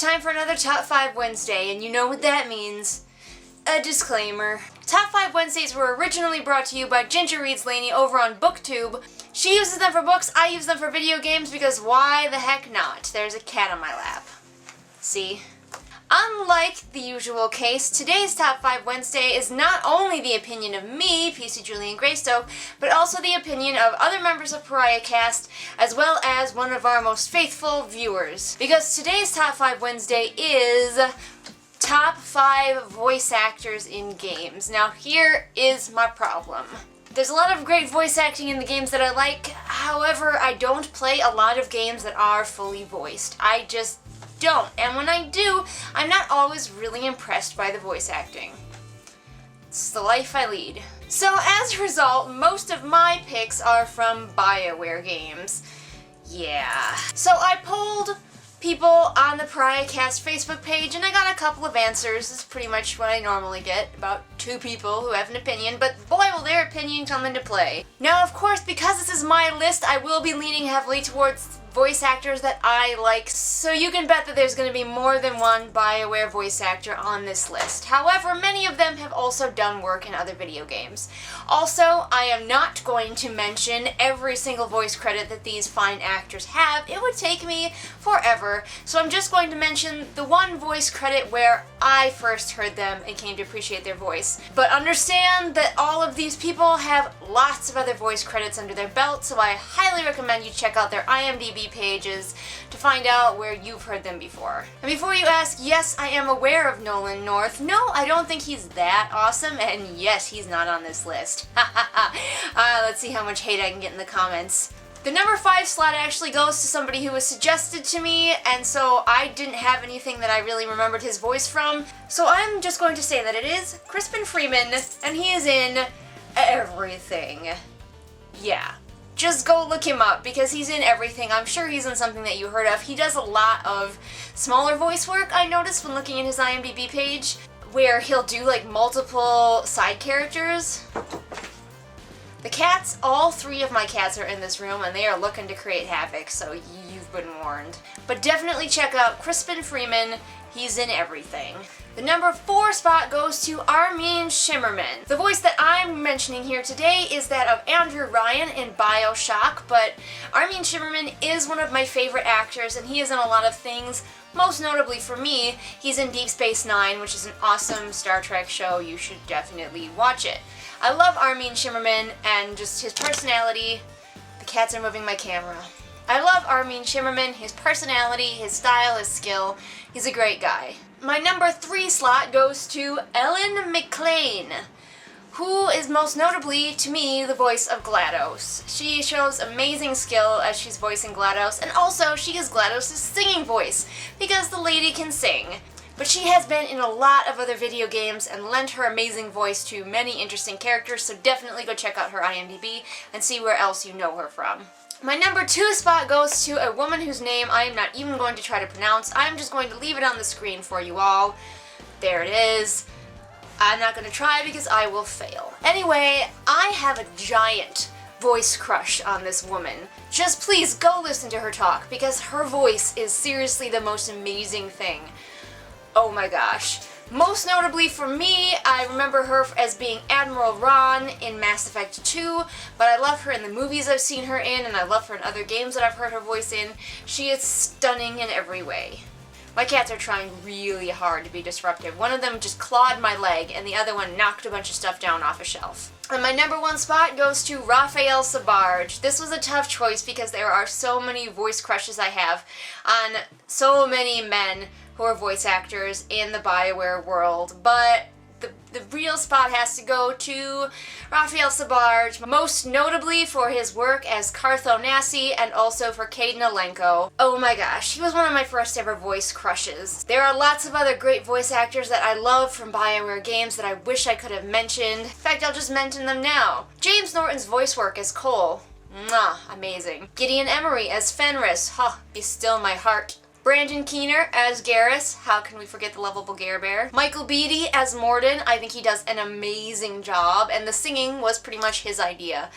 time for another Top 5 Wednesday, and you know what that means. A disclaimer. Top 5 Wednesdays were originally brought to you by Ginger Reads Laney over on BookTube. She uses them for books, I use them for video games, because why the heck not? There's a cat on my lap. See? Unlike the usual case, today's Top 5 Wednesday is not only the opinion of me, PC Julian Greystoke, but also the opinion of other members of Pariah Caste, as well as one of our most faithful viewers. Because today's Top 5 Wednesday is Top 5 Voice Actors in Games. Now here is my problem. There's a lot of great voice acting in the games that I like, however, I don't play a lot of games that are fully voiced. I just don't, and when I do, I'm not always really impressed by the voice acting. It's the life I lead. So as a result, most of my picks are from BioWare games. Yeah. So I polled people on the Pariah Caste Facebook page, and I got a couple of answers. This is pretty much what I normally get, about 2 people who have an opinion, but boy will their opinion come into play. Now, of course, because this is my list, I will be leaning heavily towards voice actors that I like, so you can bet that there's going to be more than one BioWare voice actor on this list. However, many of them have also done work in other video games. Also, I am not going to mention every single voice credit that these fine actors have. It would take me forever, so I'm just going to mention the one voice credit where I first heard them and came to appreciate their voice. But understand that all of these people have lots of other voice credits under their belt, so I highly recommend you check out their IMDb pages to find out where you've heard them before. And before you ask, yes, I am aware of Nolan North. No, I don't think he's that awesome, and yes, he's not on this list. Let's see how much hate I can get in the comments. The number 5 slot actually goes to somebody who was suggested to me, and so I didn't have anything that I really remembered his voice from, so I'm just going to say that it is Crispin Freeman, and he is in everything. Yeah. Just go look him up, because he's in everything. I'm sure he's in something that you heard of. He does a lot of smaller voice work, I noticed when looking at his IMDb page, where he'll do like multiple side characters. The cats, all 3 of my cats are in this room, and they are looking to create havoc, so you've been warned. But definitely check out Crispin Freeman. He's in everything. The number 4 spot goes to Armin Shimmerman. The voice that I'm mentioning here today is that of Andrew Ryan in BioShock, but Armin Shimmerman is one of my favorite actors, and he is in a lot of things. Most notably for me, he's in Deep Space Nine, which is an awesome Star Trek show. You should definitely watch it. I love Armin Shimmerman and just his personality. The cats are moving my camera. I love Armin Shimmerman, his personality, his style, his skill. He's a great guy. My number 3 slot goes to Ellen McLean, who is most notably, to me, the voice of GLaDOS. She shows amazing skill as she's voicing GLaDOS, and also she is GLaDOS' singing voice, because the lady can sing. But she has been in a lot of other video games and lent her amazing voice to many interesting characters, so definitely go check out her IMDb and see where else you know her from. My number 2 spot goes to a woman whose name I am not even going to try to pronounce. I'm just going to leave it on the screen for you all. There it is. I'm not going to try because I will fail. Anyway, I have a giant voice crush on this woman. Just please go listen to her talk, because her voice is seriously the most amazing thing. Oh my gosh. Most notably for me, I remember her as being Admiral Ron in Mass Effect 2, but I love her in the movies I've seen her in, and I love her in other games that I've heard her voice in. She is stunning in every way. My cats are trying really hard to be disruptive. One of them just clawed my leg, and the other one knocked a bunch of stuff down off a shelf. And my number 1 spot goes to Raphael Sbarge. This was a tough choice because there are so many voice crushes I have on so many men who are voice actors in the BioWare world, but the real spot has to go to Raphael Sbarge, most notably for his work as Carth Onasi and also for Caden Alenko. Oh my gosh, he was one of my first ever voice crushes. There are lots of other great voice actors that I love from BioWare games that I wish I could have mentioned. In fact, I'll just mention them now. James Norton's voice work as Cole. Mwah, amazing. Gideon Emery as Fenris. Huh, be still my heart. Brandon Keener as Garrus, how can we forget the lovable Gare Bear? Michael Beatty as Morden, I think he does an amazing job, and the singing was pretty much his idea.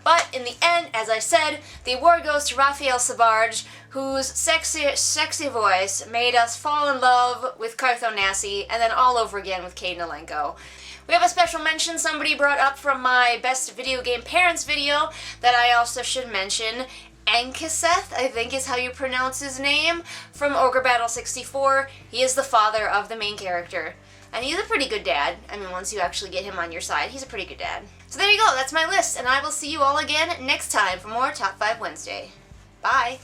But in the end, as I said, the award goes to Raphael Sabarge, whose sexy voice made us fall in love with Carthonasi and then all over again with Kate Nolenko. We have a special mention somebody brought up from my Best Video Game Parents video that I also should mention. Ankeseth, I think is how you pronounce his name, from Ogre Battle 64. He is the father of the main character. And he's a pretty good dad. I mean, once you actually get him on your side, he's a pretty good dad. So there you go, that's my list, and I will see you all again next time for more Top 5 Wednesday. Bye!